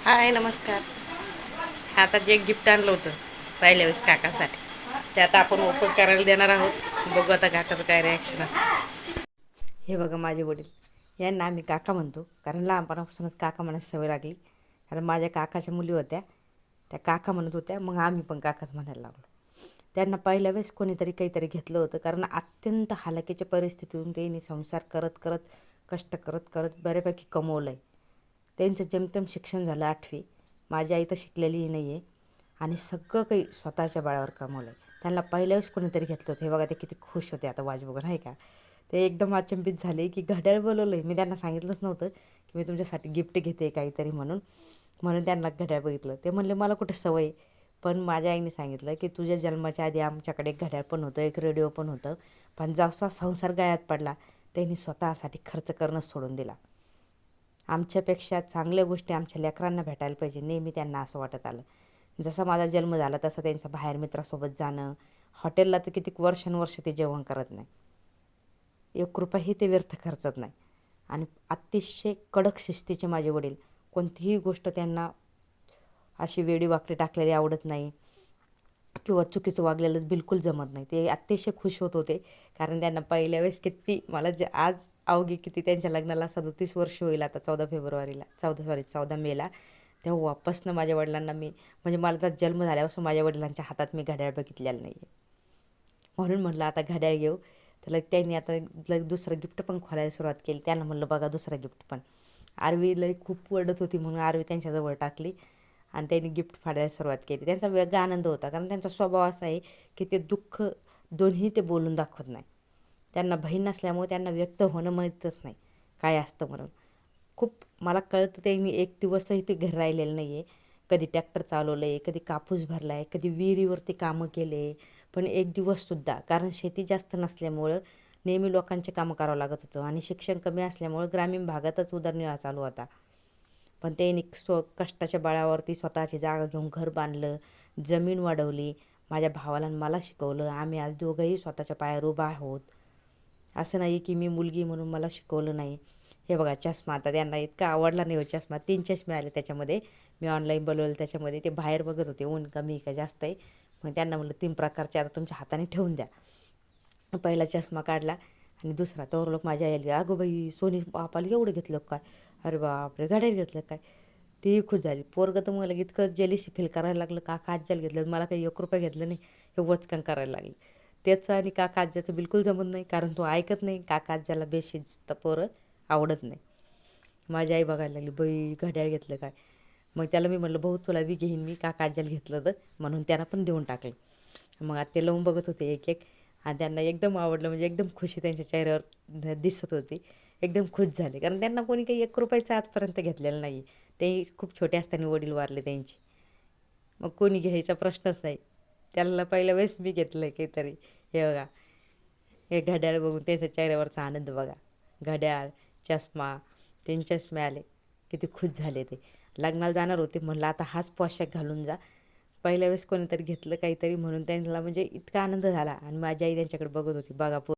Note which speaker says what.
Speaker 1: हाय नमस्कार. आता जे गिफ्ट आणलं होतं पहिल्या वेळेस काकासाठी ते आता आपण ओपन करायला देणार आहोत. बघू आता काकाचं काय रिॲक्शन असतं. हे बघा माझे वडील, यांना आम्ही काका म्हणतो कारण लहानपणापासूनच काका म्हणायची सवय लागली. कारण माझ्या काकाच्या मुली होत्या, त्या काका म्हणत होत्या, मग आम्ही पण काकाच म्हणायला लागलो. त्यांना पहिल्या वेळेस कोणीतरी काहीतरी घेतलं होतं कारण अत्यंत हालाकीच्या परिस्थितीतून त्यांनी संसार करत करत कष्ट करत करत बऱ्यापैकी कमवलं आहे. त्यांचं जेमतेम शिक्षण झालं 8वी. माझी आई तर शिकलेलीही नाही आहे आणि सगळं काही स्वतःच्या बळावर कमवलं आहे. त्यांना पहिल्या वेळेस कोणीतरी घेतलं होतं. हे बघा ते किती खुश होते आता वाज बघून, आहे का. ते एकदम अचंबित झाले की घड्याळ बोलवलं आहे. मी त्यांना सांगितलंच नव्हतं की मी तुमच्यासाठी गिफ्ट घेते काहीतरी म्हणून त्यांना घड्याळ बघितलं. ते म्हणले मला कुठे सवय. पण माझ्या आईने सांगितलं की तुझ्या जन्माच्या आधी आमच्याकडे एक घड्याळ पण होतं, एक रेडिओ पण होतं. पण जसा संसार गळ्यात पडला त्यांनी स्वतःसाठी खर्च करणं सोडून दिला. आमच्यापेक्षा चांगल्या गोष्टी आमच्या लेकरांना भेटायला पाहिजे, नेहमी त्यांना असं वाटत आलं. जसा माझा जन्म झाला तसा त्यांचं बाहेर मित्रासोबत जाणं, हॉटेलला तर किती वर्षानुवर्ष ते जेवण करत नाही, 1 रुपयाही ते व्यर्थ खर्चत नाही. आणि अतिशय कडक शिस्तीचे माझे वडील. कोणतीही गोष्ट त्यांना अशी वेडीवाकडी टाकलेली आवडत नाही किंवा चुकीचं वागलेलं बिलकुल जमत नाही. ते अतिशय खुश होत होते कारण त्यांना पहिल्या वेळेस किती मला जे आज अवघी किती त्यांच्या लग्नाला 37 वर्ष होईल आता 14 मेला. तेव्हापासनं माझ्या वडिलांना मी म्हणजे मला तर जन्म झाल्यापासून माझ्या वडिलांच्या हातात मी घड्याळ बघितलेलं नाही आहे. म्हणून म्हटलं आता घड्याळ घेऊ. तर त्यांनी आता दुसरं गिफ्ट पण खोलायला सुरुवात केली. त्यांना म्हणलं बघा दुसरं गिफ्ट पण. आरवी लई खूप ओरडत होती म्हणून आरवी त्यांच्याजवळ टाकली आणि त्यांनी गिफ्ट फाडायला सुरुवात केली. त्यांचा वेगळा आनंद होता कारण त्यांचा स्वभाव असा आहे की ते दुःख दोन्ही ते बोलून दाखवत नाही. त्यांना बहीण नसल्यामुळे त्यांना व्यक्त होणं माहीतच नाही काय असतं म्हणून. खूप मला कळतं त्यांनी एक दिवसही ते घरी राहिलेलं नाही आहे. कधी ट्रॅक्टर चालवलं आहे, कधी कापूस भरला आहे, कधी विहिरीवरती कामं केले. पण एक दिवससुद्धा कारण शेती जास्त नसल्यामुळं नेहमी लोकांचे कामं करावं लागत होतं आणि शिक्षण कमी असल्यामुळं ग्रामीण भागातच उदरनिर्वाह चालू होता. पण त्यांनी कष्टाच्या बळावरती स्वतःची जागा घेऊन घर बांधलं, जमीन वाढवली, माझ्या भावाला आणि मला शिकवलं. आम्ही आज दोघंही स्वतःच्या पायावर उभा आहोत. असं नाही की मी मुलगी म्हणून मला शिकवलं नाही. हे बघा चष्मा, आता त्यांना इतका आवडला नाही हो चष्मा. 3 चष्मे आले त्याच्यामध्ये. मी ऑनलाईन बोलवलं त्याच्यामध्ये. ते बाहेर बघत होते ऊन कमी का जास्त आहे. मग त्यांना म्हटलं 3 प्रकारचे आता तुमच्या हाताने ठेवून द्या. पहिला चष्मा काढला आणि दुसरा तर लोक माझ्या आईला, अगं बाई सोनी बापाला एवढं घेतलं काय, अरे बापरे घड्याळ घेतलं काय. तीही खुश झाली. पोरगं तर मला इतकं जेलिशी फील करायला लागलं, काका आज्याला घेतलं मला काही 1 रुपया घेतलं नाही हे वचकन करायला लागलं. त्याचं आणि काका आज्याचं बिलकुल जमत नाही कारण तो ऐकत नाही. काका आज्याला बेशिस्त पोरं आवडत नाही. माझी आई बघायला लागली, बाई घड्याळ घेतलं काय. मग त्याला मी म्हटलं भाऊ तुला बी घेईन मी, काका आज्याला घेतलं तर म्हणून त्यांना पण देऊन टाकलं. मग आता ते लावून बघत होते एक एक आणि त्यांना एकदम आवडलं. म्हणजे एकदम खुशी त्यांच्या चेहऱ्यावर दिसत होती. एकदम खुश झाले कारण त्यांना कोणी काही 1 रुपयाचं आजपर्यंत घेतलेलं नाही. ते खूप छोटे असताना वडील वारले त्यांचे. मग कोणी घ्यायचा प्रश्नच नाही. त्याला पहिल्या वेळेस मी घेतलं आहे काहीतरी. हे बघा हे घड्याळ बघून त्यांच्या चेहऱ्यावरचा आनंद बघा. घड्याळ, चष्मा, 3 चष्मे आले. किती खुश झाले ते. लग्नाला जाणार होते म्हणलं आता हाच पोशाख घालून जा. पहिल्या वेळेस कोणीतरी घेतलं काहीतरी म्हणून त्यांना म्हणजे इतका आनंद झाला आणि माझी आई त्यांच्याकडे बघत होती, बघा